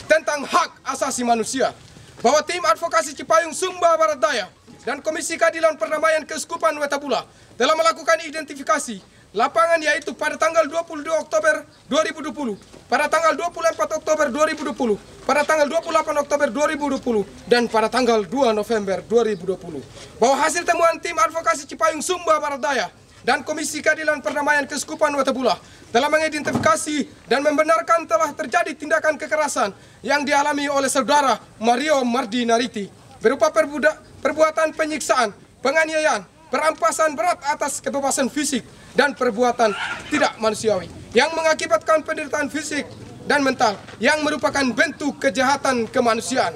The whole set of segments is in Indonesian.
tentang hak asasi manusia, bahwa tim advokasi Cipayung Sumba Barat Daya dan Komisi Keadilan Perdamaian Keuskupan Wetabula telah melakukan identifikasi lapangan, yaitu pada tanggal 22 Oktober 2020, pada tanggal 24 Oktober 2020, pada tanggal 28 Oktober 2020, dan pada tanggal 2 November 2020. Bahwa hasil temuan tim advokasi Cipayung Sumba Barat Daya dan Komisi Keadilan Perdamaian Keuskupan Wetabula telah mengidentifikasi dan membenarkan telah terjadi tindakan kekerasan yang dialami oleh saudara Mario Mardi Nariti berupa perbuatan penyiksaan, penganiayaan, perampasan berat atas kebebasan fisik, dan perbuatan tidak manusiawi yang mengakibatkan penderitaan fisik dan mental yang merupakan bentuk kejahatan kemanusiaan.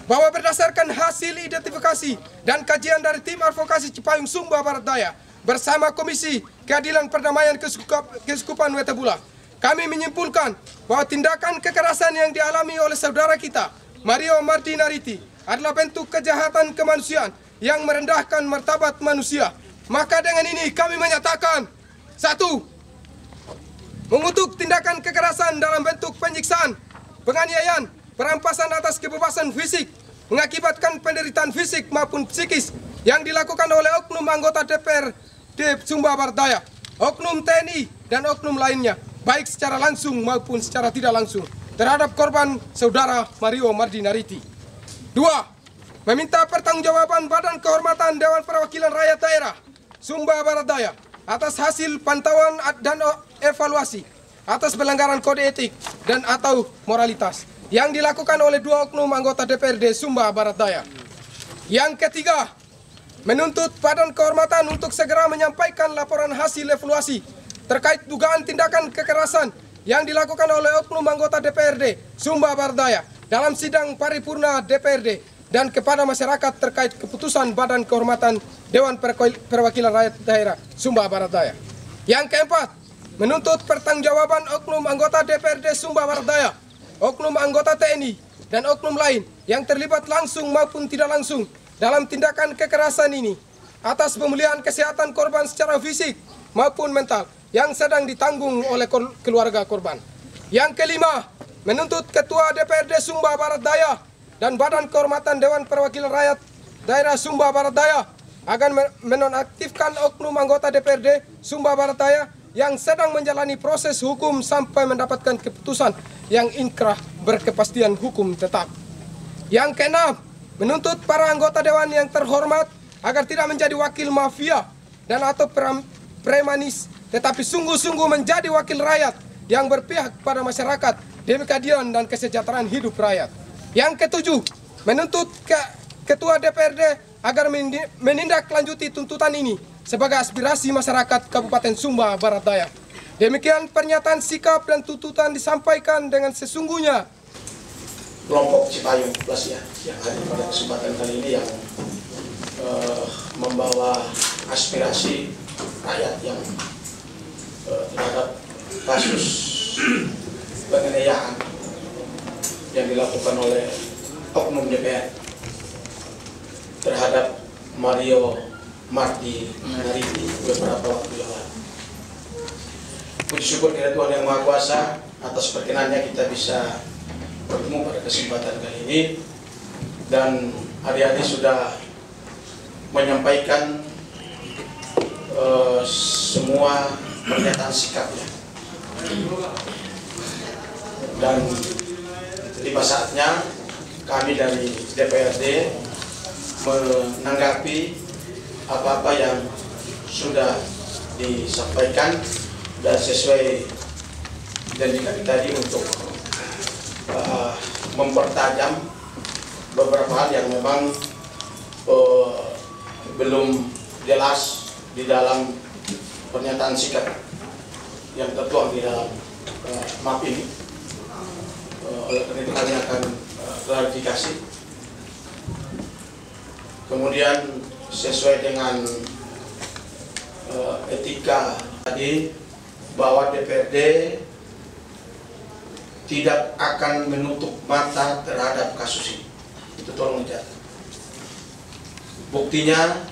Bahwa berdasarkan hasil identifikasi dan kajian dari tim advokasi Cipayung Sumba Barat Daya bersama Komisi Keadilan Perdamaian Keuskupan Wetabula, kami menyimpulkan bahwa tindakan kekerasan yang dialami oleh saudara kita Mario Mardi Nariti adalah bentuk kejahatan kemanusiaan yang merendahkan martabat manusia. Maka dengan ini kami menyatakan: 1. Mengutuk tindakan kekerasan dalam bentuk penyiksaan, penganiayaan, perampasan atas kebebasan fisik, mengakibatkan penderitaan fisik maupun psikis yang dilakukan oleh oknum anggota DPRD Sumba Barat Daya, oknum TNI, dan oknum lainnya, baik secara langsung maupun secara tidak langsung, terhadap korban saudara Mario Mardi Nariti. 2. Meminta pertanggungjawaban Badan Kehormatan Dewan Perwakilan Rakyat Daerah Sumba Barat Daya atas hasil pantauan dan evaluasi atas pelanggaran kode etik dan atau moralitas yang dilakukan oleh 2 oknum anggota DPRD Sumba Barat Daya. Yang ketiga, menuntut Badan Kehormatan untuk segera menyampaikan laporan hasil evaluasi terkait dugaan tindakan kekerasan yang dilakukan oleh oknum anggota DPRD Sumba Barat Daya dalam sidang paripurna DPRD dan kepada masyarakat terkait keputusan Badan Kehormatan Dewan Perwakilan Rakyat Daerah Sumba Barat Daya. Yang keempat, menuntut pertanggungjawaban oknum anggota DPRD Sumba Barat Daya, oknum anggota TNI, dan oknum lain yang terlibat langsung maupun tidak langsung dalam tindakan kekerasan ini atas pemulihan kesehatan korban secara fisik maupun mental yang sedang ditanggung oleh keluarga korban. Yang kelima, menuntut Ketua DPRD Sumba Barat Daya dan Badan Kehormatan Dewan Perwakilan Rakyat Daerah Sumba Barat Daya agar menonaktifkan oknum anggota DPRD Sumba Barat Daya yang sedang menjalani proses hukum sampai mendapatkan keputusan yang inkrah berkepastian hukum tetap. Yang keenam, menuntut para anggota dewan yang terhormat agar tidak menjadi wakil mafia dan atau premanis, tetapi sungguh-sungguh menjadi wakil rakyat yang berpihak pada masyarakat demi keadilan dan kesejahteraan hidup rakyat. Yang ketujuh, menuntut Ketua DPRD agar menindaklanjuti tuntutan ini sebagai aspirasi masyarakat Kabupaten Sumba Barat Daya. Demikian pernyataan sikap dan tuntutan disampaikan dengan sesungguhnya. Kelompok Cipayung Plus ya, yang hadir pada kesempatan kali ini yang membawa aspirasi rakyat yang terhadap kasus penganiayaan yang dilakukan oleh oknum DPR terhadap Mario Mardi Nariti beberapa waktu yang lalu. Puji syukur kepada Tuhan Yang Maha Kuasa atas perkenannya kita bisa bertemu pada kesempatan kali ini, dan adik-adik sudah menyampaikan semua pernyataan sikapnya, dan tiba saatnya kami dari DPRD menanggapi apa-apa yang sudah disampaikan dan sesuai janji kami tadi untuk mempertajam beberapa hal yang memang belum jelas di dalam pernyataan sikap yang tertuang di dalam map ini. Oleh karena itu kami akan klarifikasi. Kemudian sesuai dengan etika tadi, bahwa DPRD tidak akan menutup mata terhadap kasus ini. Itu tolong dicatat. Buktinya,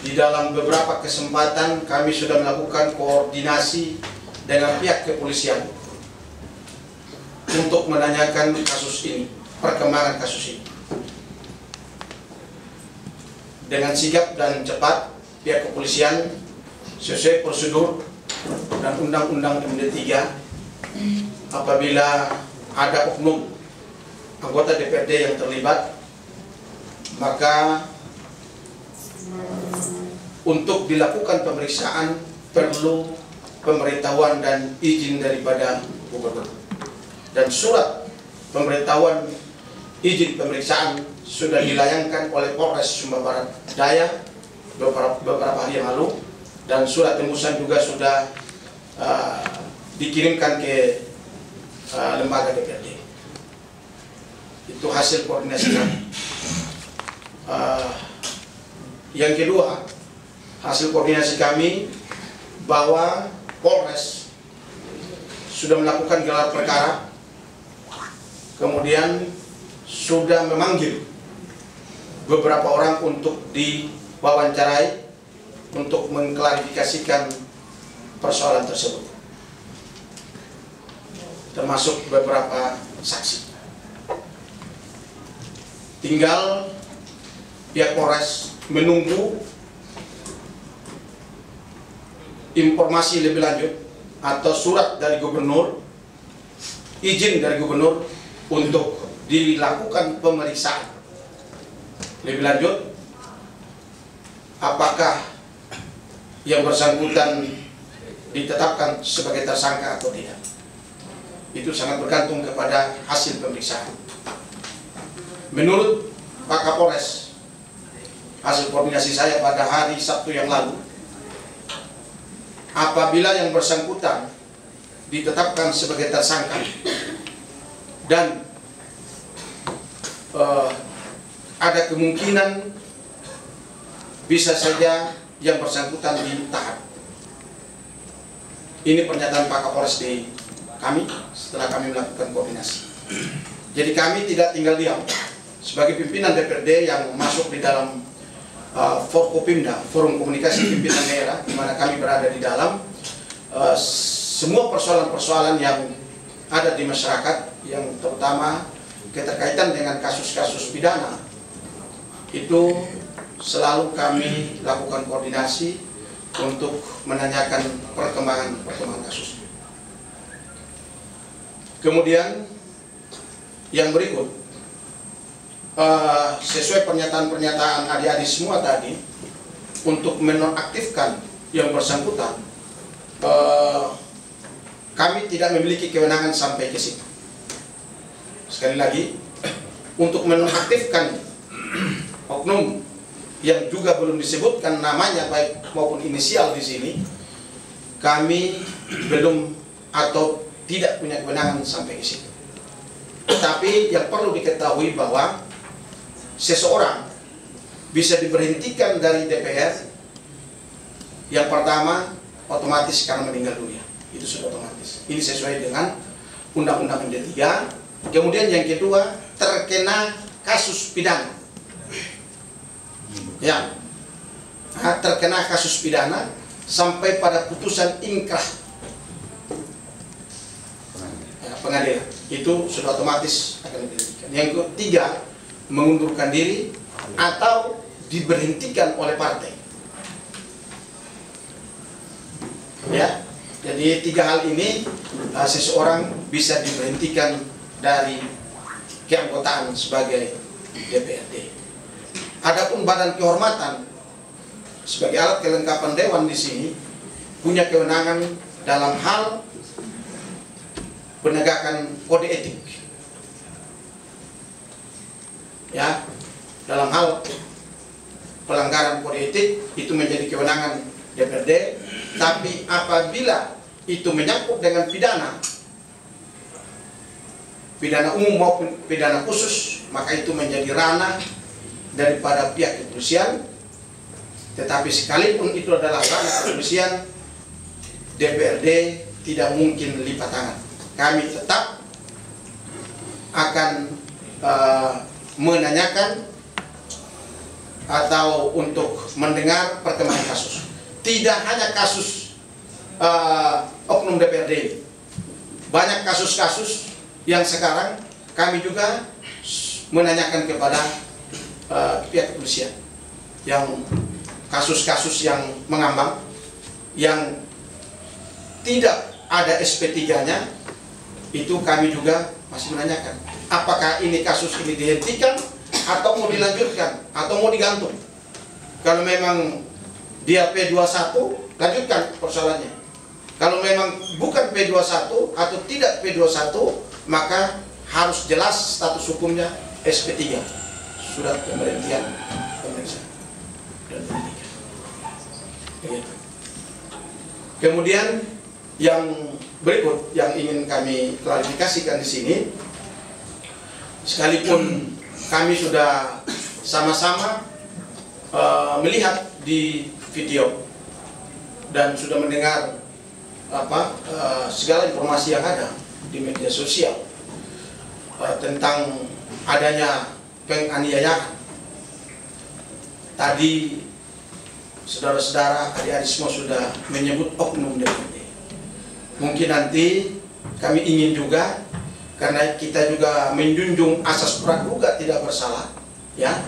di dalam beberapa kesempatan kami sudah melakukan koordinasi dengan pihak kepolisian untuk menanyakan kasus ini, perkembangan kasus ini. Dengan sigap dan cepat, pihak kepolisian sesuai prosedur dan Undang-Undang MD 3, apabila ada oknum anggota DPRD yang terlibat, maka untuk dilakukan pemeriksaan perlu pemberitahuan dan izin daripada gubernur. Dan surat pemberitahuan izin pemeriksaan sudah dilayangkan oleh Polres Sumba Barat Daya beberapa hari yang lalu, dan surat tembusan juga sudah dikirimkan ke lembaga DPRD. Itu hasil koordinasi kami. Yang kedua, hasil koordinasi kami bahwa Polres sudah melakukan gelar perkara, kemudian sudah memanggil beberapa orang untuk diwawancarai untuk mengklarifikasikan persoalan tersebut, termasuk beberapa saksi. Tinggal pihak Polres menunggu informasi lebih lanjut atau surat dari gubernur, izin dari gubernur untuk dilakukan pemeriksaan lebih lanjut, apakah yang bersangkutan ditetapkan sebagai tersangka atau tidak. Itu sangat bergantung kepada hasil pemeriksaan. Menurut Pak Kapolres, hasil koordinasi saya pada hari Sabtu yang lalu, apabila yang bersangkutan ditetapkan sebagai tersangka dan ada kemungkinan bisa saja yang bersangkutan ditahan. Ini pernyataan Pak Kapolres di kami setelah kami melakukan koordinasi. Jadi kami tidak tinggal diam. Sebagai pimpinan DPRD yang masuk di dalam Forkopimda, Forum Komunikasi Pimpinan Daerah, di mana kami berada di dalam, semua persoalan-persoalan yang ada di masyarakat, yang terutama keterkaitan dengan kasus-kasus pidana, itu selalu kami lakukan koordinasi untuk menanyakan perkembangan kasus. Kemudian yang berikut, sesuai pernyataan adik-adik semua tadi, untuk menonaktifkan yang bersangkutan, kami tidak memiliki kewenangan sampai ke situ. Sekali lagi, untuk menonaktifkan oknum yang juga belum disebutkan namanya baik maupun inisial di sini, kami belum atau tidak punya kewenangan sampai ke situ. Tetapi yang perlu diketahui bahwa seseorang bisa diberhentikan dari DPR, yang pertama otomatis karena meninggal dunia, itu sudah otomatis. Ini sesuai dengan Undang-Undang MD 3. Kemudian yang kedua, terkena kasus pidana. Ya, terkena kasus pidana sampai pada putusan ingkrah pengadilan, itu sudah otomatis akan diberhentikan. Yang ketiga, mengundurkan diri atau diberhentikan oleh partai. Ya, jadi tiga hal ini seseorang bisa diberhentikan dari keanggotaan sebagai DPRD. Adapun badan kehormatan sebagai alat kelengkapan dewan di sini punya kewenangan dalam hal penegakan kode etik. Ya, dalam hal pelanggaran kode etik itu menjadi kewenangan DPRD, tapi apabila itu menyangkut dengan pidana umum maupun pidana khusus, maka itu menjadi ranah daripada pihak kepolisian. Tetapi sekalipun itu adalah ranah kepolisian, DPRD tidak mungkin lipat tangan. Kami tetap akan menanyakan atau untuk mendengar perkembangan kasus. Tidak hanya kasus oknum DPRD, banyak kasus-kasus Yang sekarang kami juga menanyakan kepada pihak kepolisian yang kasus-kasus yang mengambang, yang tidak ada SP3-nya, itu kami juga masih menanyakan apakah ini kasus ini dihentikan atau mau dilanjutkan atau mau digantung. Kalau memang dia P21, lanjutkan persoalannya. Kalau memang bukan P21 atau tidak P21, maka harus jelas status hukumnya SP3, surat pemberhentian pemeriksaan dan penyidikan. Kemudian yang berikut yang ingin kami klarifikasikan di sini, sekalipun kami sudah sama-sama melihat di video dan sudah mendengar segala informasi yang ada di media sosial tentang adanya penganiayaan. Tadi saudara-saudara, adik-adik semua sudah menyebut oknum DPRD. Mungkin nanti kami ingin juga, karena kita juga menjunjung asas praduga tidak bersalah, ya,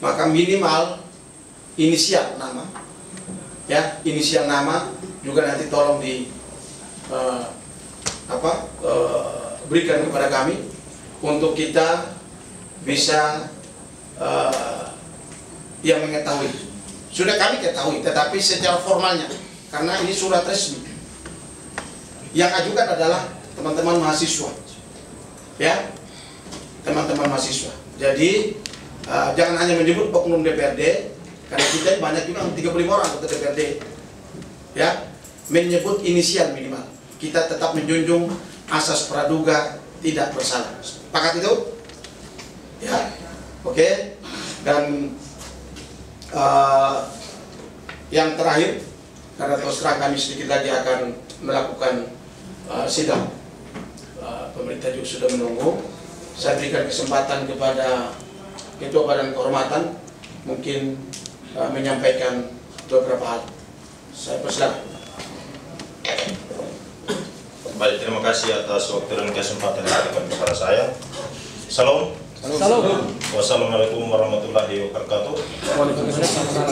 maka minimal inisial nama, ya, inisial nama juga nanti tolong di berikan kepada kami untuk kita bisa yang mengetahui. Sudah kami ketahui, tetapi secara formalnya, karena ini surat resmi yang ajukan adalah teman-teman mahasiswa, ya, teman-teman mahasiswa. Jadi jangan hanya menyebut oknum DPRD, karena kita banyak juga 35 orang anggota DPRD, ya, menyebut inisial minimal. Kita tetap menjunjung asas praduga tidak bersalah. Sepakat itu? Ya, oke. Dan yang terakhir, karena terus terang kami sedikit lagi akan melakukan sidang, pemerintah juga sudah menunggu. Saya berikan kesempatan kepada Ketua Badan Kehormatan mungkin menyampaikan beberapa hal. Saya persilakan. Baik, terima kasih atas waktu dan kesempatan yang diberikan kepada saya. Salam. Salam. Wassalamualaikum warahmatullahi wabarakatuh.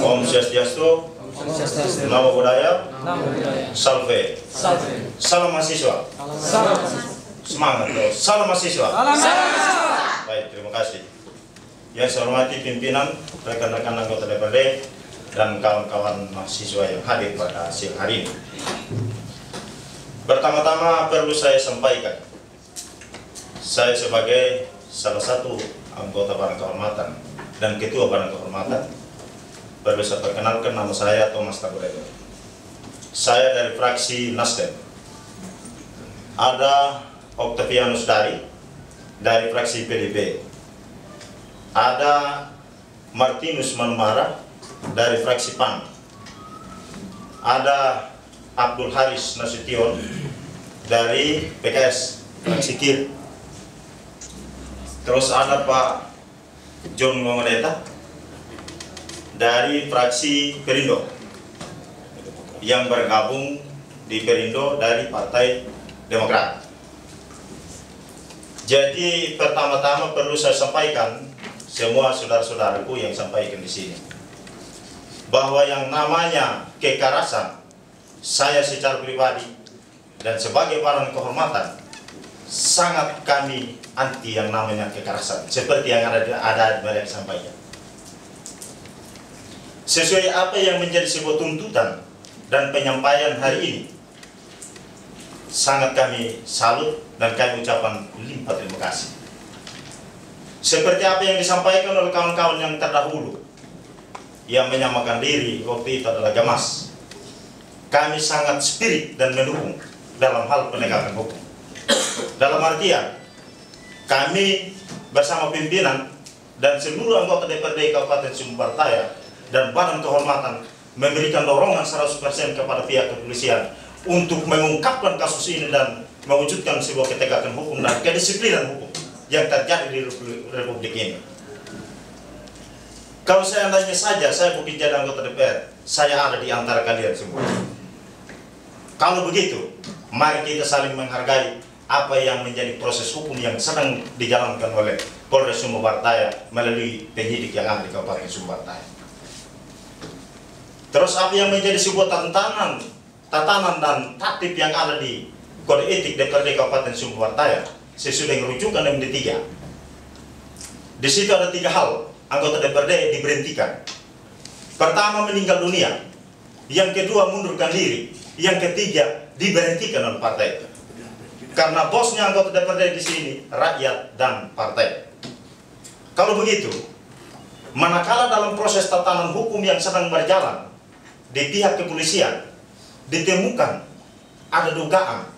Om Swastiastu. Namo Buddhaya. Salve. Salam mahasiswa. Semangat loh. Salam mahasiswa. Baik, terima kasih. Yang saya hormati pimpinan, rekan-rekan anggota DPRD, dan kawan-kawan mahasiswa yang hadir pada siang hari ini. Pertama-tama perlu saya sampaikan, saya sebagai salah satu anggota Badan Kehormatan dan Ketua Badan Kehormatan, perlu saya perkenalkan, nama saya Thomas Taburego. Saya dari fraksi Nasdem. Ada Octavianus dari fraksi PDB. Ada Martinus Manumara dari fraksi PAN. Ada Abdul Haris Nasution dari PKS fraksi KIR. Terus ada Pak John Mongodeta dari fraksi Perindo yang bergabung di Perindo dari Partai Demokrat. Jadi pertama-tama perlu saya sampaikan semua saudara-saudaraku yang sampaikan di sini bahwa yang namanya kekerasan, saya secara pribadi dan sebagai Badan Kehormatan sangat kami anti yang namanya kekerasan seperti yang ada mereka sampaikan. Sesuai apa yang menjadi sebuah tuntutan dan penyampaian hari ini, sangat kami salut dan kami ucapkan limpah terima kasih. Seperti apa yang disampaikan oleh kawan-kawan yang terdahulu yang menyamakan diri waktu itu adalah Gamas. Kami sangat spirit dan mendukung dalam hal penegakan hukum. Dalam artian, kami bersama pimpinan dan seluruh anggota DPRD Kabupaten Sumber Daya dan Badan Kehormatan memberikan dorongan 100% kepada pihak kepolisian untuk mengungkapkan kasus ini dan mewujudkan sebuah ketegakan hukum dan kedisiplinan hukum yang terjadi di Republik ini. Kalau seandainya saja saya bukan jadi anggota DPR, saya ada di antara kalian semua. Kalau begitu, mari kita saling menghargai apa yang menjadi proses hukum yang sedang dijalankan oleh Polres Sumber Waras melalui penyidik yang ada di Kabupaten Sumber Waras. Terus apa yang menjadi sebuah tatanan dan tatip yang ada di Kode Etik DPRD Kabupaten Sumber Waras sesudah rujukan MD3. Di situ ada 3 hal anggota DPRD diberhentikan. Pertama, meninggal dunia. Yang kedua, mundurkan diri. Yang ketiga, diberhentikan oleh partai. Karena bosnya anggota DPRD di sini rakyat dan partai. Kalau begitu, manakala dalam proses tatanan hukum yang sedang berjalan di pihak kepolisian ditemukan ada dugaan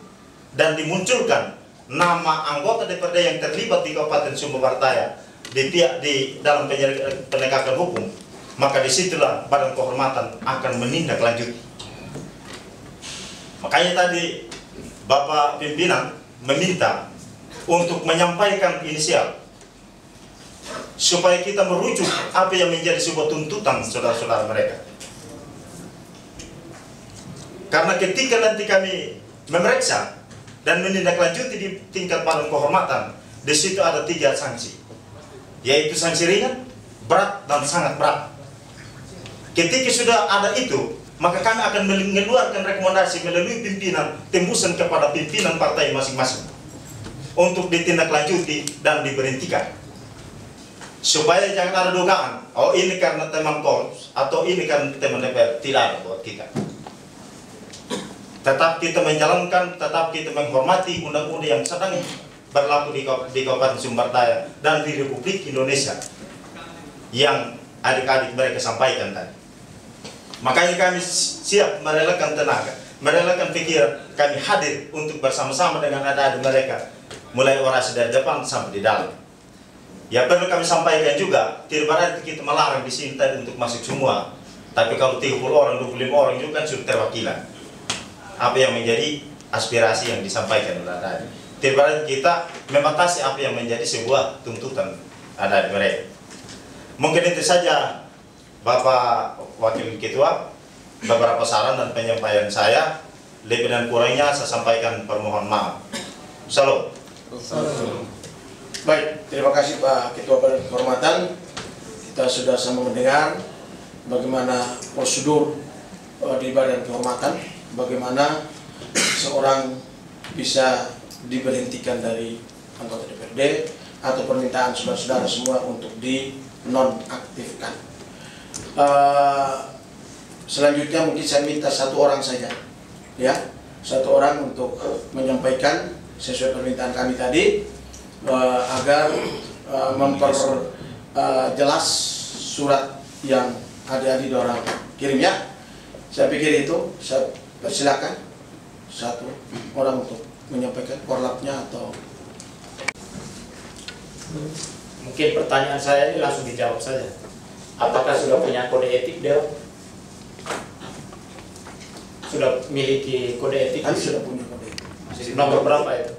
dan dimunculkan nama anggota DPRD yang terlibat di Kabupaten Sumber Waras di dalam penegakan hukum, maka disitulah Badan Kehormatan akan menindaklanjuti. Makanya tadi Bapak pimpinan meminta untuk menyampaikan inisial supaya kita merujuk apa yang menjadi sebuah tuntutan saudara-saudara mereka. Karena ketika nanti kami memeriksa dan menindaklanjuti di tingkat Badan Kehormatan, di situ ada 3 sanksi, yaitu sanksi ringan, berat, dan sangat berat. Ketika sudah ada itu, maka kami akan mengeluarkan rekomendasi melalui pimpinan tembusan kepada pimpinan partai masing-masing untuk ditindaklanjuti dan diberhentikan, supaya jangan ada dugaan, oh ini karena teman Korps atau ini karena teman DPR. Tidak ada buat kita. Tetap kita menjalankan, tetap kita menghormati undang-undang yang sedang berlaku di Kabupaten Sumber Daya dan di Republik Indonesia yang adik-adik mereka sampaikan tadi. Makanya kami siap merelakan tenaga, merelakan pikiran, kami hadir untuk bersama-sama dengan adik-adik mereka, mulai orasi dari depan sampai di dalam. Ya, perlu kami sampaikan juga, tidak berarti kita melarang di sini tadi untuk masuk semua. Tapi kalau 30 orang, 25 orang juga kan sudah terwakilan. Apa yang menjadi aspirasi yang disampaikan oleh adik-adik. Tidak berarti kita membatasi apa yang menjadi sebuah tuntutan adik-adik mereka. Mungkin itu saja Bapak Wakil Ketua, beberapa saran dan penyampaian saya. Lebih dan kurangnya saya sampaikan permohon maaf. Salam. Baik, terima kasih Pak Ketua Badan Kehormatan. Kita sudah sama mendengar bagaimana prosedur di Badan Kehormatan, bagaimana seorang bisa diberhentikan dari anggota DPRD atau permintaan saudara-saudara semua untuk dinonaktifkan. Selanjutnya mungkin saya minta 1 orang saja, ya, 1 orang untuk menyampaikan sesuai permintaan kami tadi, agar memperjelas surat yang adik-adik orang kirim, ya. Saya pikir itu, saya persilakan 1 orang untuk menyampaikan korlapnya atau. Mungkin pertanyaan saya ini langsung dijawab saja. Apakah sudah punya kode etik, Dewan? Sudah miliki kode etik? Kami sudah punya kode etik. Nomor berapa itu?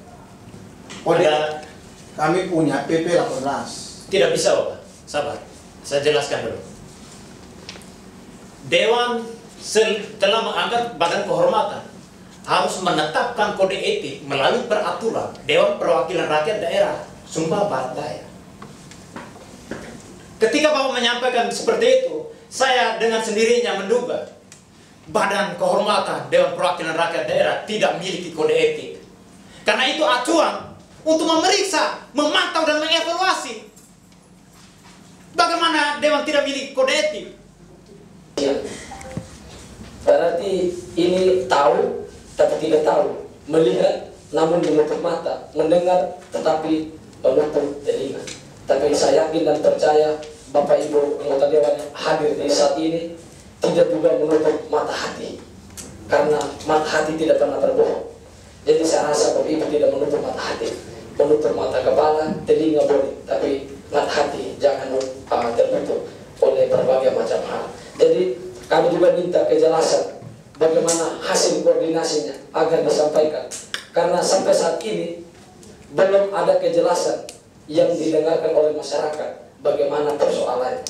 Kode Ada, kami punya PP 18. tidak bisa, Bapak. Sabar. Saya jelaskan dulu. Dewan telah mengangkat Badan Kehormatan harus menetapkan kode etik melalui peraturan Dewan Perwakilan Rakyat Daerah Sumber Waras. Ketika Bapak menyampaikan seperti itu, saya dengan sendirinya menduga Badan Kehormatan Dewan Perwakilan Rakyat Daerah tidak memiliki kode etik. Karena itu acuan untuk memeriksa, memantau dan mengevaluasi. Bagaimana Dewan tidak memiliki kode etik? Ya. Berarti ini tahu tapi tidak tahu, melihat namun menutup mata, mendengar tetapi menutup telinga. Tapi saya yakin dan percaya Bapak Ibu anggota Dewan yang hadir di saat ini tidak juga menutup mata hati, karena mata hati tidak pernah berbohong. Jadi saya rasa Bapak Ibu tidak menutup mata hati, menutup mata kepala, telinga boleh, tapi mata hati jangan tertutup oleh berbagai macam hal. Jadi kami juga minta kejelasan bagaimana hasil koordinasinya agar disampaikan, karena sampai saat ini belum ada kejelasan yang didengarkan oleh masyarakat bagaimana persoalannya.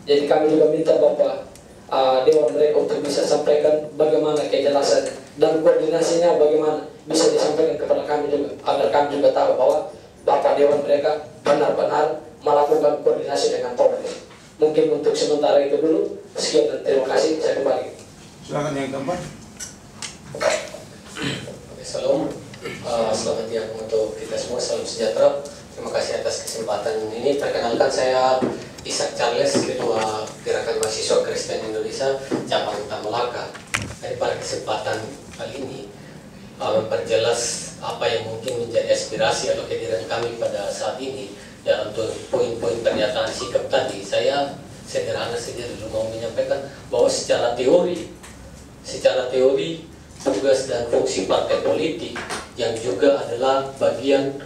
Jadi kami juga minta Bapak Dewan mereka untuk bisa sampaikan bagaimana kejelasannya dan koordinasinya bagaimana. bisa disampaikan kepada kami juga, agar kami juga tahu bahwa Bapak Dewan mereka benar-benar melakukan koordinasi dengan Polri. Mungkin untuk sementara itu dulu. Sekian dan terima kasih. Saya kembali. Silakan yang keempat. Salam, selamat siang untuk kita semua, salam sejahtera. Terima kasih atas kesempatan ini. Perkenalkan, saya Ishak Charles, Ketua Gerakan Mahasiswa Kristen Indonesia Cabang Tamalaka. Pada kesempatan kali ini memperjelas apa yang mungkin menjadi aspirasi atau kehadiran kami pada saat ini. Dan untuk poin-poin pernyataan sikap tadi, saya sederhana saja dulu mau menyampaikan bahwa secara teori tugas dan fungsi partai politik yang juga adalah bagian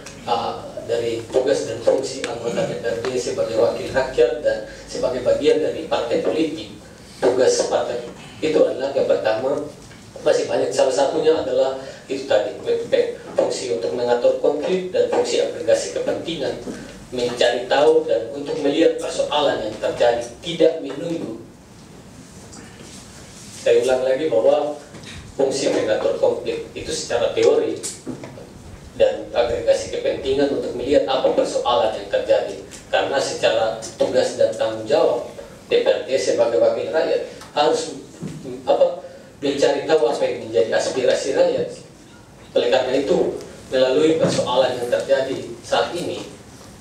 dari tugas dan fungsi anggota DPRD sebagai wakil rakyat dan sebagai bagian dari partai politik. Tugas partai itu adalah yang pertama, masih banyak, salah satunya adalah itu tadi, fungsi untuk mengatur konflik dan fungsi agregasi kepentingan, mencari tahu dan untuk melihat persoalan yang terjadi, tidak menunggu. Saya ulang lagi bahwa fungsi mengatur konflik itu secara teori dan agregasi kepentingan untuk melihat apa persoalan yang terjadi. Karena secara tugas dan tanggung jawab DPRD sebagai wakil rakyat harus mencari tahu apa yang menjadi aspirasi rakyat. Oleh karena itu, melalui persoalan yang terjadi saat ini,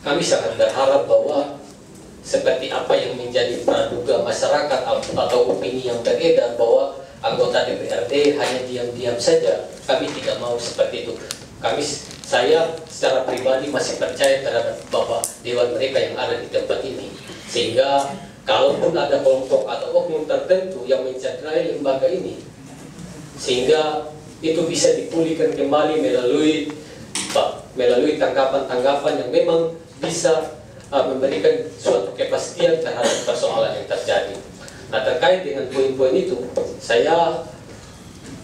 kami sangat berharap bahwa seperti apa yang menjadi praduga masyarakat atau opini yang beredar bahwa anggota DPRD hanya diam-diam saja, kami tidak mau seperti itu. Saya secara pribadi masih percaya terhadap Bapak Dewan mereka yang ada di tempat ini, sehingga kalaupun ada kelompok atau oknum tertentu yang mencederai lembaga ini, sehingga itu bisa dipulihkan kembali melalui tanggapan-tanggapan yang memang bisa memberikan suatu kepastian terhadap persoalan yang terjadi. Nah, terkait dengan poin-poin itu, saya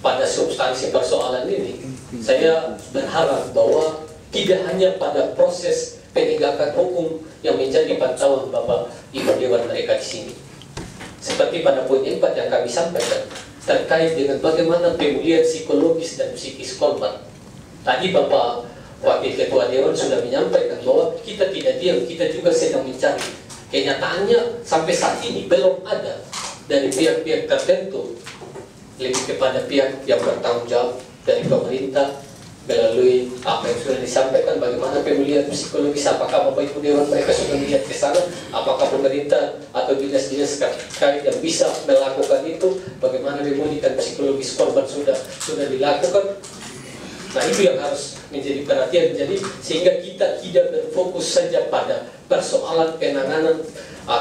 pada substansi persoalan ini, saya berharap bahwa tidak hanya pada proses penegakan hukum yang menjadi pantauan Bapak Ibu Dewan mereka di sini. Seperti pada poin 4 yang kami sampaikan, terkait dengan bagaimana pemulihan psikologis dan psikis korban. Tadi Bapak Wakil Ketua Dewan sudah menyampaikan bahwa kita tidak diam, kita juga sedang mencari. Kenyataannya sampai saat ini belum ada dari pihak-pihak tertentu, lebih kepada pihak yang bertanggung jawab dari pemerintah melalui apa yang sudah disampaikan, bagaimana pemulihan psikologis. Apakah Bapak Ibu Dewan mereka sudah melihat ke sana? Apakah pemerintah atau dinas-dinas terkait yang bisa melakukan itu? Bagaimana memulihkan psikologis korban sudah dilakukan? Nah, itu yang harus menjadi perhatian. Jadi sehingga kita tidak berfokus saja pada persoalan penanganan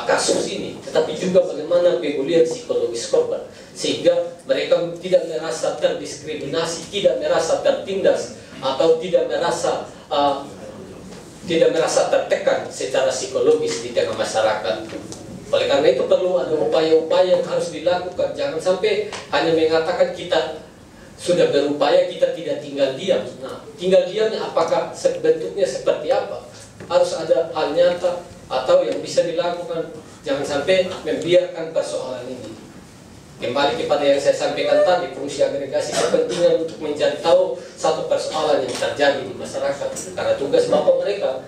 kasus ini, tetapi juga bagaimana pemulihan psikologis korban, sehingga mereka tidak merasa terdiskriminasi, tidak merasa tertindas, atau tidak merasa tertekan secara psikologis di tengah masyarakat. Oleh karena itu perlu ada upaya-upaya yang harus dilakukan. Jangan sampai hanya mengatakan kita sudah berupaya, kita tidak tinggal diam. Nah, tinggal diamnya apakah bentuknya seperti apa? Harus ada hal nyata atau yang bisa dilakukan. Jangan sampai membiarkan persoalan ini. Kembali kepada yang saya sampaikan tadi, fungsi agregasi kepentingan untuk mencari tahu satu persoalan yang terjadi di masyarakat. Karena tugas Bapak mereka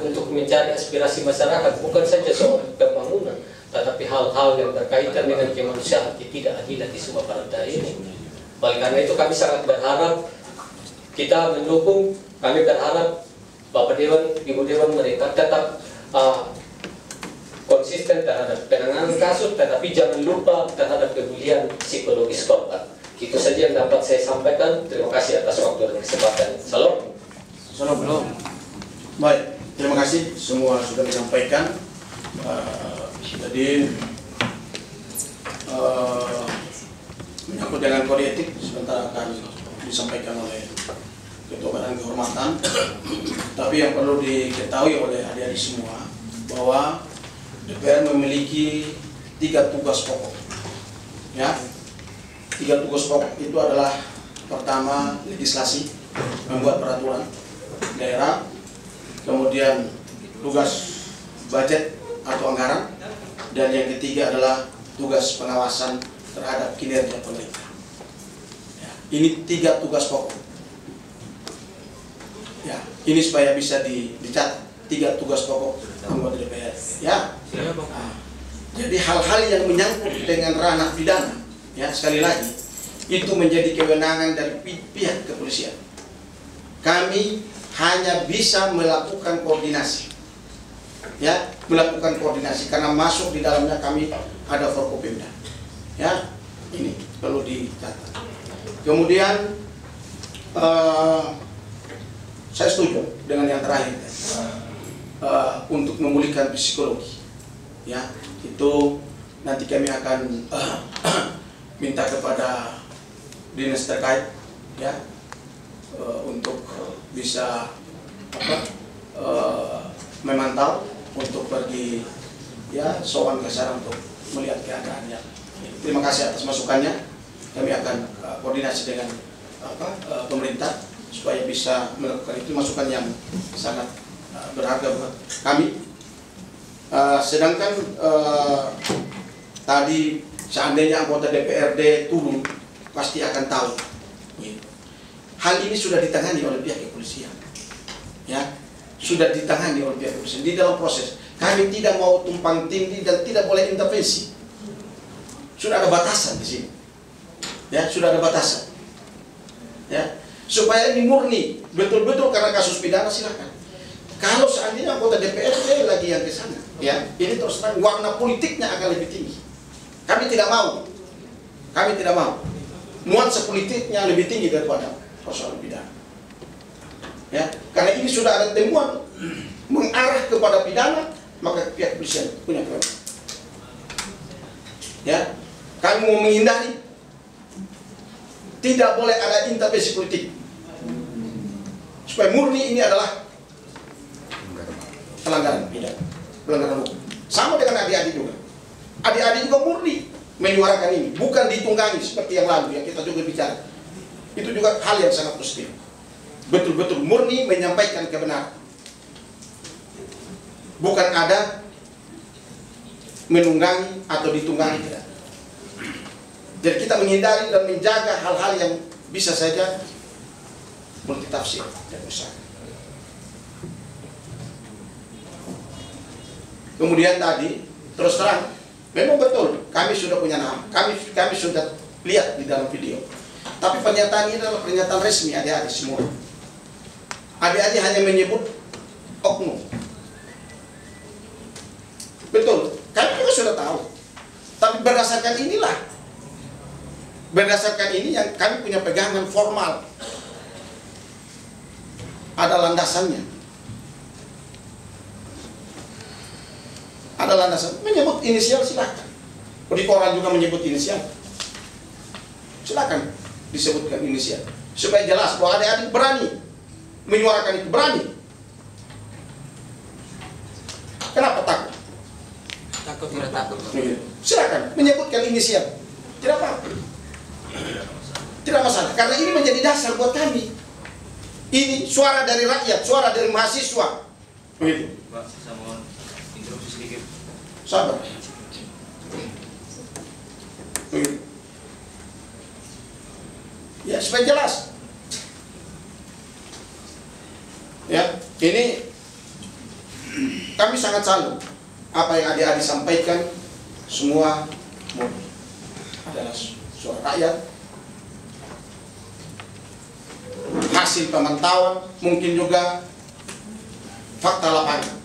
untuk mencari aspirasi masyarakat bukan saja soal pembangunan, tetapi hal-hal yang berkaitan dengan kemanusiaan, ketidakadilan di semua partai ini. Oleh karena itu kami sangat berharap, kita mendukung, kami berharap Bapak Dewan, Ibu Dewan mereka tetap konsisten terhadap penanganan kasus, tetapi jangan lupa terhadap pemulihan psikologis korban. Itu saja yang dapat saya sampaikan. Terima kasih atas waktu dan kesempatan. Salam. Salam. Baik, terima kasih semua sudah menyampaikan. Jadi menyangkut dengan kode etik sebentar akan disampaikan oleh Ketua Badan Kehormatan. Tapi yang perlu diketahui oleh adik-adik semua bahwa DPR memiliki 3 tugas pokok. Ya, 3 tugas pokok itu adalah pertama legislasi, membuat peraturan daerah, kemudian tugas budget atau anggaran, dan yang ketiga adalah tugas pengawasan terhadap kinerja pemerintah. Ya, ini 3 tugas pokok. Ya, ini supaya bisa dicatat 3 tugas pokok anggota DPR. Ya. Nah, jadi hal-hal yang menyangkut dengan ranah pidana, ya sekali lagi, itu menjadi kewenangan dari pihak kepolisian. Kami hanya bisa melakukan koordinasi, ya, melakukan koordinasi karena masuk di dalamnya kami ada Forkopimda, ya, ini perlu dicatat. Kemudian saya setuju dengan yang terakhir, untuk memulihkan psikologi, ya, itu nanti kami akan minta kepada dinas terkait, ya, untuk bisa memantau untuk pergi, ya, sowan ke sana untuk melihat keadaannya. Terima kasih atas masukannya. Kami akan koordinasi dengan pemerintah supaya bisa melakukan itu, masukan yang sangat berharga buat kami. Sedangkan tadi seandainya anggota DPRD turun, pasti akan tahu. Hal ini sudah ditangani oleh pihak kepolisian, ya, sudah ditangani oleh pihak kepolisian di dalam proses. Kami tidak mau tumpang tindih dan tidak boleh intervensi. Sudah ada batasan di sini, ya, sudah ada batasan, ya, supaya ini murni betul-betul karena kasus pidana. Silakan. Kalau seandainya anggota DPRD lagi yang ke sana, ya, ini terus terang warna politiknya akan lebih tinggi. Kami tidak mau, nuansa politiknya lebih tinggi daripada persoalan pidana, ya, karena ini sudah ada temuan mengarah kepada pidana, maka pihak kepolisian punya kewenangan, ya. Kami mau menghindari, tidak boleh ada intervensi politik, supaya murni ini adalah pelanggaran pidana, pelanggaran hukum. Sama dengan adik-adik juga, adik-adik juga murni menyuarakan ini, bukan ditunggangi seperti yang lalu yang kita juga bicara. Itu juga hal yang sangat positif. Betul-betul murni menyampaikan kebenaran. Bukan ada menunggangi atau ditunggangi, tidak. Jadi kita menghindari dan menjaga hal-hal yang bisa saja multitafsir dan usaha. Kemudian tadi terus terang, memang betul kami sudah punya nama, kami sudah lihat di dalam video. Tapi pernyataan ini adalah pernyataan resmi adik-adik semua. Adik-adik hanya menyebut oknum. Betul, kami juga sudah tahu. Tapi berdasarkan ini yang kami punya pegangan formal. Ada landasannya. Ada landasan. Menyebut inisial silakan. Di koran juga menyebut inisial. Silakan disebutkan inisial supaya jelas bahwa adik-adik berani menyuarakan itu, berani. Kenapa takut? Takut tidak takut. Silakan menyebutkan inisial, tidak apa-apa, tidak masalah. Karena ini menjadi dasar buat kami. Ini suara dari rakyat, suara dari mahasiswa. Begitu. Pak, saya mohon interupsi sedikit. Sabar. Begitu. Ya, supaya jelas. Ya, ini kami sangat salut apa yang adik-adik sampaikan, semua adalah suara rakyat, hasil pemantauan, mungkin juga fakta lapangan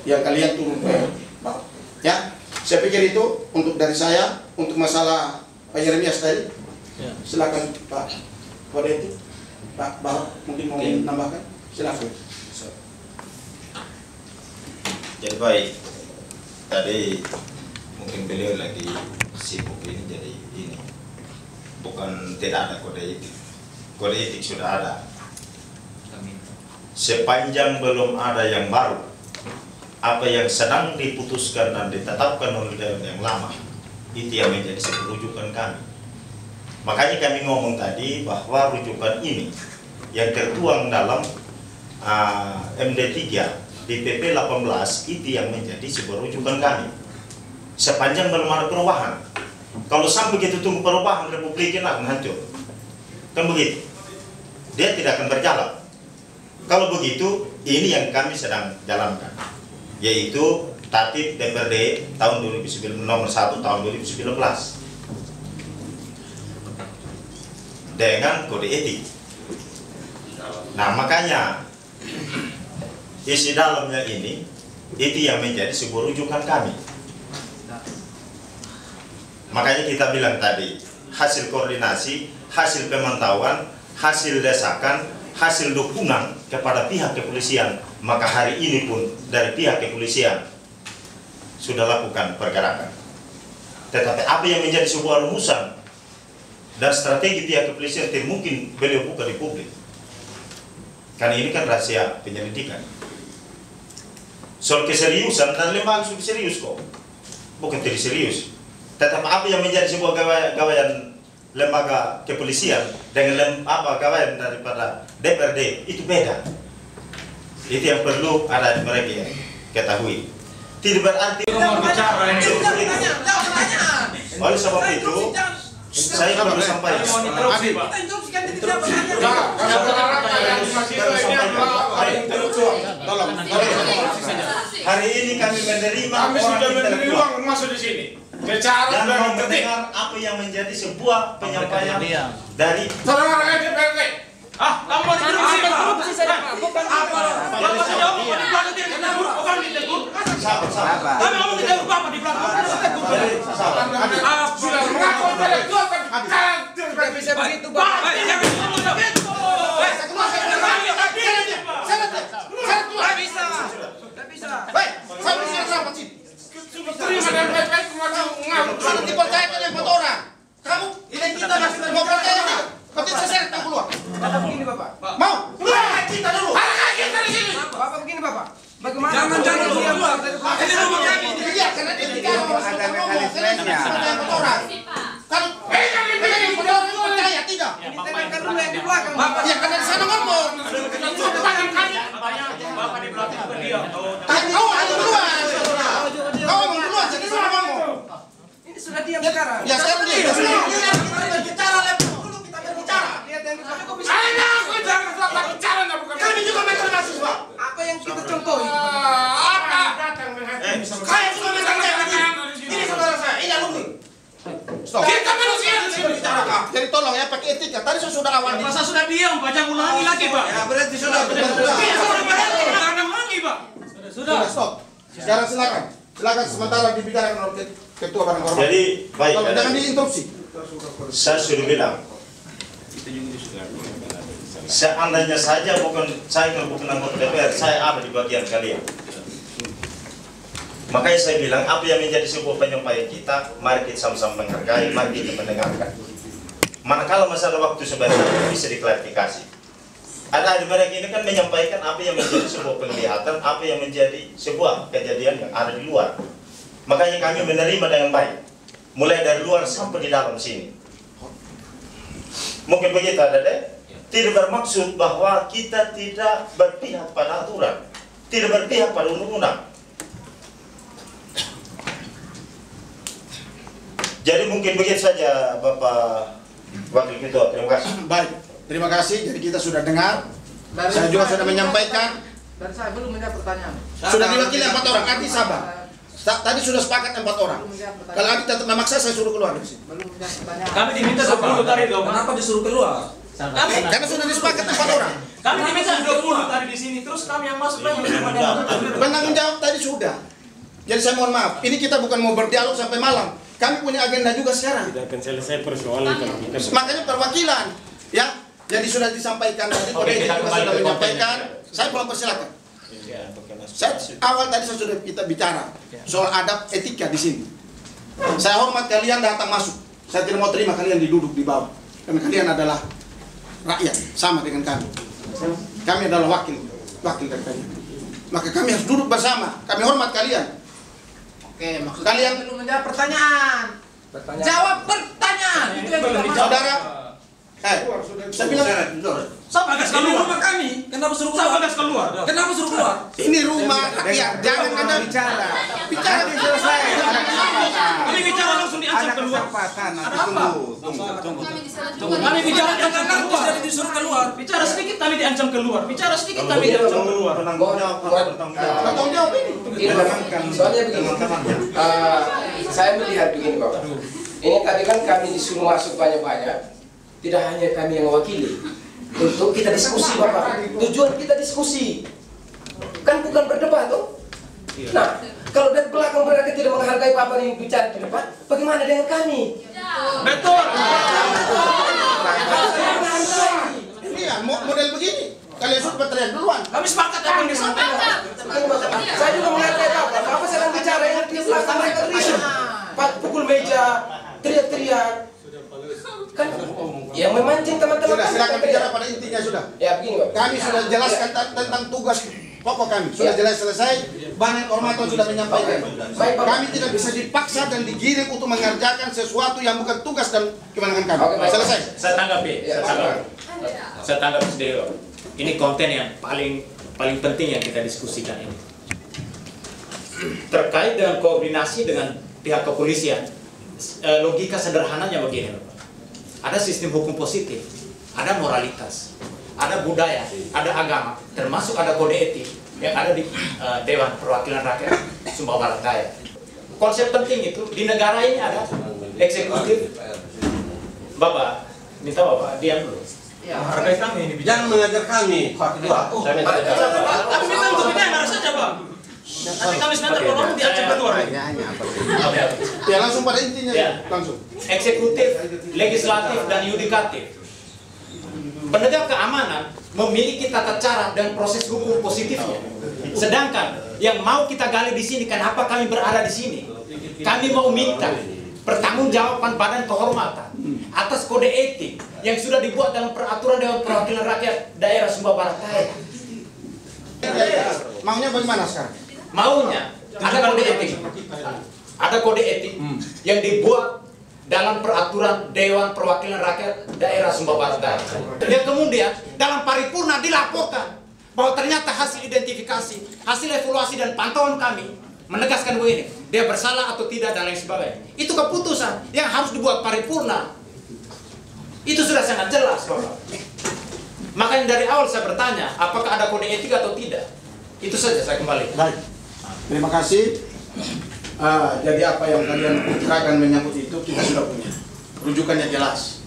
yang kalian turun ke bawah. Ya, saya pikir itu untuk dari saya. Untuk masalah Pak Yeremias tadi, silakan Pak Wadeti, Pak Bahar mungkin mau menambahkan, silakan. Jadi baik, tadi mungkin beliau lagi sibuk ini, jadi ini bukan tidak ada kode etik. Kode etik sudah ada. Sepanjang belum ada yang baru, apa yang sedang diputuskan dan ditetapkan oleh Dewan yang lama, itu yang menjadi sebuah rujukan kami. Makanya kami ngomong tadi bahwa rujukan ini yang tertuang dalam MD3 di PP 18 itu yang menjadi sebuah rujukan kami. Sepanjang belum ada perubahan. Kalau sampai begitu tunggu perubahan, Republik ini akan hancur. Kan begitu. Dia tidak akan berjalan. Kalau begitu, ini yang kami sedang jalankan, yaitu Tatip DPRD tahun 2019 nomor 1 tahun 2019 dengan kode etik. Nah, makanya isi dalamnya ini itu yang menjadi sebuah rujukan kami. Makanya kita bilang tadi, hasil koordinasi, hasil pemantauan, hasil desakan, hasil dukungan kepada pihak kepolisian, maka hari ini pun dari pihak kepolisian sudah lakukan pergerakan. Tetapi apa yang menjadi sebuah rumusan dan strategi pihak kepolisian tidak mungkin beliau buka di publik, karena ini kan rahasia penyelidikan. Soal keseriusan dan lembaga sudah serius kok, bukan tidak serius. Tetapi apa yang menjadi sebuah gawaian lembaga kepolisian dengan gawaian daripada DPRD itu beda. Itu yang perlu ada mereka yang ketahui. Tidak berarti oleh sebab itu saya perlu sampaikan. Hari ini kami menerima orang masuk di sini. Dan mau mendengar apa yang menjadi sebuah penyampaian dari saudara DPRD. Kamu mau diteruskan Pak? Bukan apa? Bapak jawab, di belakang ditegur, bukan ditegur. Sabar. Kami ngomong ditegur Bapak di belakang ditegur. Sudah mengaku intelektual kan? Tidak bisa begitu Pak. Tidak bisa begitu. Tidak bisa. Tidak bisa. Baik, saya bisa apa sih? Terima dan baik-baik sangat dipercayakan oleh 4 orang. Kamu identitas masih mau percaya tidak? Kau tidak saya keluar. Bapak begini Bapak. Mau? Keluar kita dulu. Harga kita di sini. Bapak begini Bapak. Bagaimana? Jangan keluar. Ini rumah kami. Iya, karena dia tidak ada mekanismenya. Kalau kami begini percaya tidak? Ini tekankan dulu yang di belakang. Bapak ya karena di sana ngomong. Bapak di belakang juga diam. Kau ada keluar. Kau keluar jadi sudah ngomong. Ini sudah diam sekarang. Ya sekarang dia. Kita bicara dulu kita berbicara. Lihat yang kita kok bisa. Aku jangan bicara enggak bukan. Kami juga mentor mahasiswa. Apa yang kita contohi? Apa? Saya juga mentor mahasiswa. Ini saudara saya, ini alumni. Stop. Kita manusia di sini bicara. Jadi tolong ya pakai etika. Tadi saya sudah awal. Masa sudah diam, Pak? Jangan ulangi lagi, Pak. Ya berarti sudah. Sudah berhenti, jangan ulangi, Pak. Sudah. Stop. Sekarang silakan. Silakan sementara dibicarakan oleh ketua barang hormat. Jadi baik. Jangan diinterupsi. Saya sudah bilang. Seandainya saja saya bukan anggota DPR, saya ada di bagian kalian. Makanya saya bilang apa yang menjadi sebuah penyampaian kita, mari kita sama-sama menghargai, mari kita mendengarkan. Manakala masalah waktu sebenarnya bisa diklarifikasi. Ada mereka ini kan menyampaikan apa yang menjadi sebuah penglihatan, apa yang menjadi sebuah kejadian yang ada di luar. Makanya kami menerima dengan baik, mulai dari luar sampai di dalam sini. Mungkin begitu Adek. Tidak bermaksud bahwa kita tidak berpihak pada aturan, tidak berpihak pada undang-undang. Jadi mungkin begitu saja Bapak Wakil Ketua, terima kasih. Baik, terima kasih. Jadi kita sudah dengar. Saya juga sudah menyampaikan. Dan saya belum menjawab pertanyaan. Sudah diwakili 4 orang. Adi sabar. Tadi sudah sepakat 4 orang. Kalau Adi tetap memaksa, saya suruh keluar dari sini. Belum menjawab pertanyaan. Kami diminta 20 tadi dong. Kenapa disuruh keluar? Karena sudah disepakati 4 orang. Kami diminta 20 tadi di sini. Terus kami yang masuk lagi. Penanggung jawab tadi sudah. Jadi saya mohon maaf. Ini kita bukan mau berdialog sampai malam. Kami punya agenda juga sekarang. Tidak akan selesai persoalan kalau kita. Makanya perwakilan, ya. Jadi sudah disampaikan tadi. Kode etik juga sudah menyampaikan. Saya belum persilakan. Awal tadi saya sudah kita bicara soal adab etika di sini. Saya hormat kalian datang masuk. Saya tidak mau terima kalian duduk di bawah. Karena kalian adalah rakyat sama dengan kami. Kami adalah wakil dari kalian. Maka kami harus duduk bersama. Kami hormat kalian. Oke, maksud kalian belum menjawab pertanyaan. Jawab pertanyaan. Itu yang kita maksud. Saudara, Saya bilang, Siapa gas keluar? Rumah kami. Kenapa suruh keluar? Siapa gas keluar? Kenapa suruh keluar? ini rumah rakyat, jangan Anda bicara. Bicara selesai. Kami bicara langsung diancam keluar. Ada apa? Tunggu. Kami bicara diancam keluar. Jadi disuruh keluar. Bicara sedikit kami diancam keluar. Bicara sedikit kami diancam keluar. Bertanggung jawab ini. Soalnya begini, saya melihat begini Bapak. Ini tadi kan kami disuruh masuk banyak-banyak. Tidak hanya kami yang mewakili. Untuk kita diskusi Bapak. Tujuan kita diskusi. Kan bukan berdebat tuh. Nah, kalau dari belakang mereka tidak menghargai Bapak yang bicara di depan, bagaimana dengan kami? Betul. Ini ya model begini. Kalian sudah teriak duluan. Kami sepakat apa yang disampaikan. Saya juga menghargai Bapak. Bapak sedang bicara yang di belakang mereka teriak. Pukul meja, teriak-teriak. Kan yang memancing teman-teman. Sudah, silakan bicara pada intinya sudah. Ya begini Bapak. Kami sudah jelaskan tentang tugas pokok kami. Sudah jelas selesai. Banyak kehormatan sudah menyampaikan. Kami tidak bisa dipaksa dan digiring untuk mengerjakan sesuatu yang bukan tugas dan kewenangan kami. Selesai. Saya tanggapi. Saya tanggapi sendiri. Ini konten yang paling penting yang kita diskusikan ini. Terkait dengan koordinasi dengan pihak kepolisian, logika sederhananya begini, Bapak. Ada sistem hukum positif, ada moralitas, ada budaya, ada agama, termasuk ada kode etik yang ada di Dewan Perwakilan Rakyat Sumbawa Barat Daya. Konsep penting itu di negara ini ada eksekutif. Bapak, minta Bapak diam dulu. Ya, hargai kami ini. Jangan mengajar kami. Kami minta untuk bicara saja, Pak. Nanti kami sebentar ngomong diancam keluar. Ya langsung pada intinya. Langsung. Eksekutif, legislatif, dan yudikatif. Penegak keamanan memiliki tata cara dan proses hukum positifnya. Sedangkan yang mau kita gali di sini, kenapa kami berada di sini? Kami mau minta pertanggungjawaban Badan Kehormatan atas kode etik yang sudah dibuat dalam peraturan Dewan Perwakilan Rakyat Daerah Sumbawa Barat Daya. Maunya bagaimana sekarang? Maunya ada kode etik. Ada kode etik yang dibuat dalam peraturan Dewan Perwakilan Rakyat Daerah Sumbawa Barat Daya. Yang kemudian dalam paripurna dilaporkan bahwa ternyata hasil identifikasi, hasil evaluasi dan pantauan kami menegaskan begini, dia bersalah atau tidak dan lain sebagainya. Itu keputusan yang harus dibuat paripurna. Itu sudah sangat jelas, Bapak. Makanya dari awal saya bertanya, apakah ada kode etik atau tidak? Itu saja saya kembali. Baik. Terima kasih. Jadi apa yang kalian utarakan menyangkut itu kita sudah punya. Rujukannya jelas.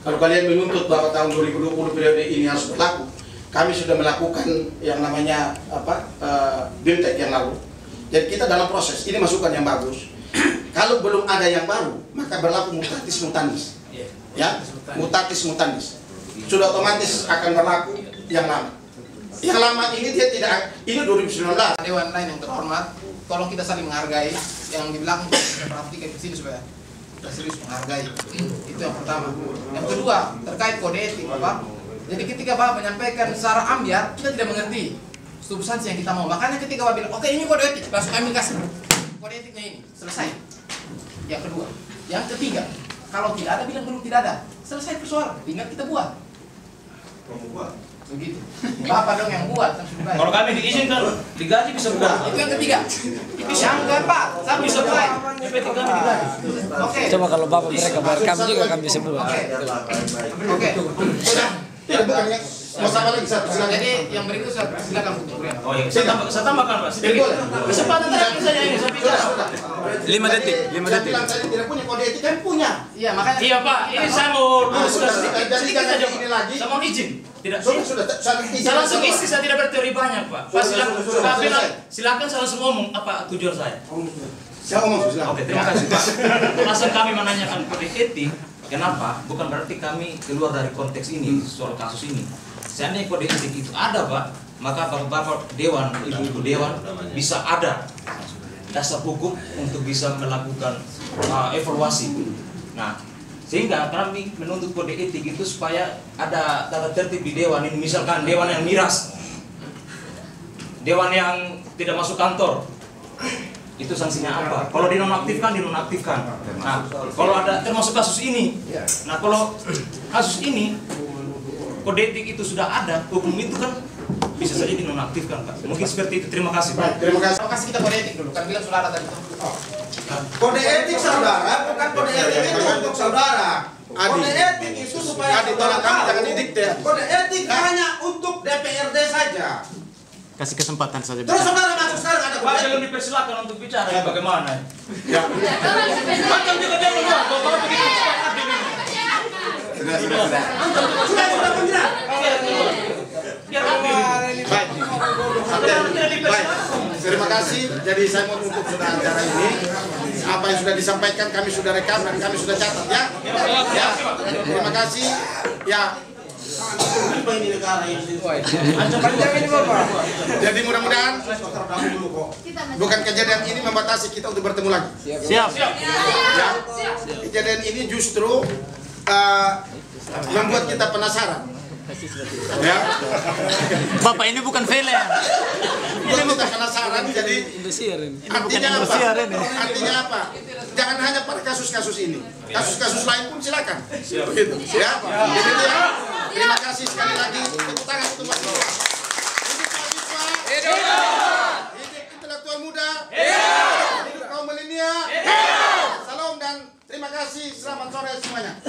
Kalau kalian menuntut bahwa tahun 2020 periode ini harus berlaku, kami sudah melakukan yang namanya BIMTEK yang lalu. Jadi kita dalam proses, ini masukan yang bagus. Kalau belum ada yang baru, maka berlaku mutatis mutandis. Ya, mutatis mutandis. Sudah otomatis akan berlaku yang lama. Yang lama ini dia tidak, ini 2019. Dewan lain yang terhormat, tolong kita saling menghargai. Yang di belakang kita perhatikan di sini supaya kita serius menghargai. Itu yang pertama. Yang kedua, terkait kode etik, Bapak. Jadi ketika Bapak menyampaikan secara ambiar, kita tidak mengerti substansi yang kita mau. Makanya ketika Bapak bilang, oke ini kode etik, langsung kami kasih kode etiknya ini, selesai. Yang kedua. Yang ketiga, kalau tidak ada, bilang belum tidak ada. Selesai persoalan, tinggal kita buat. Begitu. Bapak dong yang buat. Kalau kami diizinkan, digaji bisa buat. Itu yang ketiga. Yang keempat, saya bisa buat. PPT kami digaji. Oke. Coba kalau Bapak mereka bayar kami juga kami bisa buat. Oke. Ya, bukan ya. Mau sama lagi satu. Jadi yang berikut silakan untuk Brian. Oh iya, saya tambahkan Pak. Sedikit. Kesempatan terakhir saja ini saya bicara. 5 detik. Bilang tadi tidak punya kode etik, kan punya. Iya, makanya. Iya Pak, ini saya mau sudah sedikit jangan saja ini lagi. Saya mau izin. Tidak. Sudah Saya langsung isi, saya tidak berteori banyak Pak. Pak silakan saya langsung ngomong apa tujuan saya. Saya ngomong silakan. Oke, terima kasih Pak. Alasan kami menanyakan kode etik, kenapa? Bukan berarti kami keluar dari konteks ini soal kasus ini. Seandainya kode etik itu ada Pak, maka bapak-bapak dewan, ibu-ibu dewan bisa ada dasar hukum untuk bisa melakukan evaluasi. Nah, sehingga kami menuntut kode etik itu supaya ada tata tertib di dewan ini. Misalkan dewan yang miras, dewan yang tidak masuk kantor, itu sanksinya apa? Kalau dinonaktifkan, dinonaktifkan. Nah, kalau ada termasuk kasus ini, nah kalau kasus ini kode etik itu sudah ada, hukum itu kan bisa saja dinonaktifkan, Pak. Mungkin seperti itu. Terima kasih, Pak. Terima kasih. Terima kasih kita kode etik dulu. Kan bilang saudara tadi. Kode etik saudara bukan kode etik itu untuk saudara. Kode etik itu supaya Adi, tolong kami jangan didikte. Kode etik hanya untuk DPRD saja. Kasih kesempatan saja. Terus saudara masuk sekarang ada Pak, kode belum etik. dipersilakan untuk bicara. Ya, bagaimana? Ya. Macam juga dia luar. Bapak begitu cepat adil ini. Sudah pimpinan. Biar adil. Baik. Baik. Terima kasih. Jadi saya mau tutup sudah acara ini. Apa yang sudah disampaikan kami sudah rekam dan kami sudah catat ya. Ya. Terima kasih. Ya. Jadi mudah-mudahan bukan kejadian ini membatasi kita untuk bertemu lagi. Siap. Ya. Kejadian ini justru membuat kita penasaran. Ya. Bapak ini bukan film. Buat kita penasaran. Jadi artinya apa? Artinya apa? Jangan hanya pada kasus-kasus ini. Kasus-kasus lain pun silakan. Begitu. Ya. Jadi ya. Terima kasih sekali lagi. Tepuk tangan untuk mahasiswa. Hidup mahasiswa. Hidup intelektual muda. Hidup kaum milenial. Salam dan terima kasih. Selamat sore semuanya.